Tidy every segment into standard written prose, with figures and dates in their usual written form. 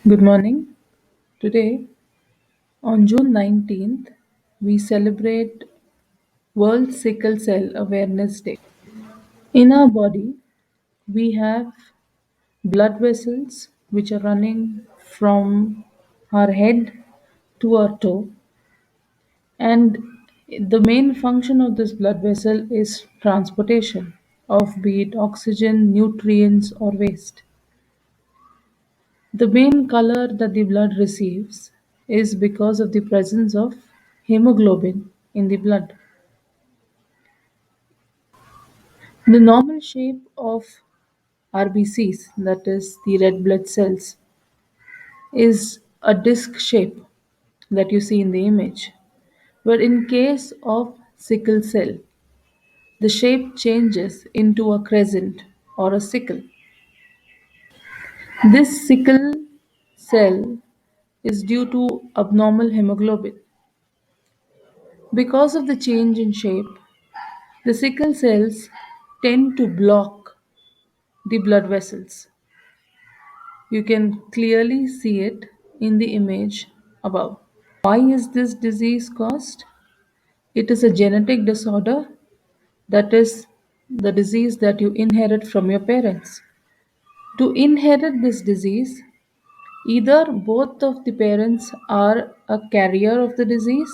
Good morning. Today, on June 19th, we celebrate World Sickle Cell Awareness Day. In our body, we have blood vessels which are running from our head to our toe, and the main function of this blood vessel is transportation of be it oxygen, nutrients, or waste. The main color that the blood receives is because of the presence of hemoglobin in the blood. The normal shape of RBCs, that is the red blood cells, is a disc shape that you see in the image. But in case of sickle cell, the shape changes into a crescent or a sickle. This sickle cell is due to abnormal hemoglobin. Because of the change in shape, the sickle cells tend to block the blood vessels. You can clearly see it in the image above. Why is this disease caused? It is a genetic disorder, that is, the disease that you inherit from your parents. To inherit this disease, either both of the parents are a carrier of the disease,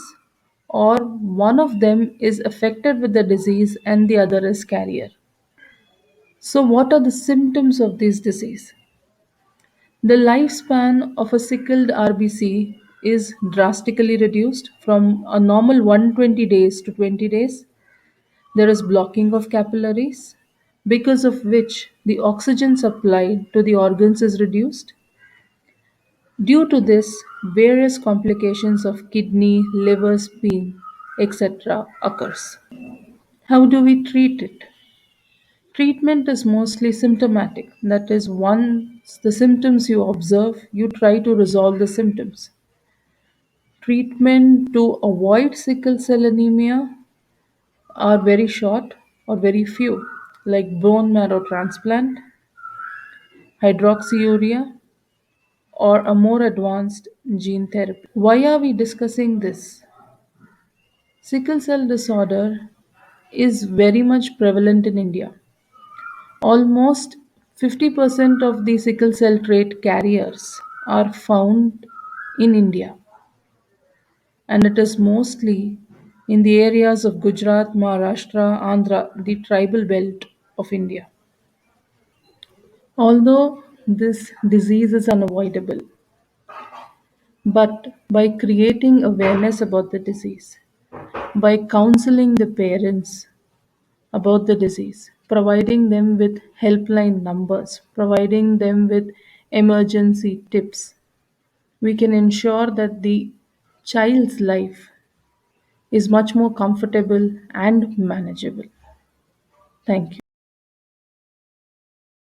or one of them is affected with the disease and the other is carrier. So, what are the symptoms of this disease? The lifespan of a sickled RBC is drastically reduced from a normal 120 days to 20 days. There is blocking of capillaries, because of which the oxygen supply to the organs is reduced. Due to this, various complications of kidney, liver, spleen, etc. occurs. How do we treat it? Treatment is mostly symptomatic. That is, once the symptoms you observe, you try to resolve the symptoms. Treatment to avoid sickle cell anemia are very short or very few, like bone marrow transplant, hydroxyurea, or a more advanced gene therapy. Why are we discussing this? Sickle cell disorder is very much prevalent in India. Almost 50% of the sickle cell trait carriers are found in India, and it is mostly in the areas of Gujarat, Maharashtra, Andhra, the tribal belt of India. Although this disease is unavoidable, but by creating awareness about the disease, by counseling the parents about the disease, providing them with helpline numbers, providing them with emergency tips, we can ensure that the child's life is much more comfortable and manageable. Thank you.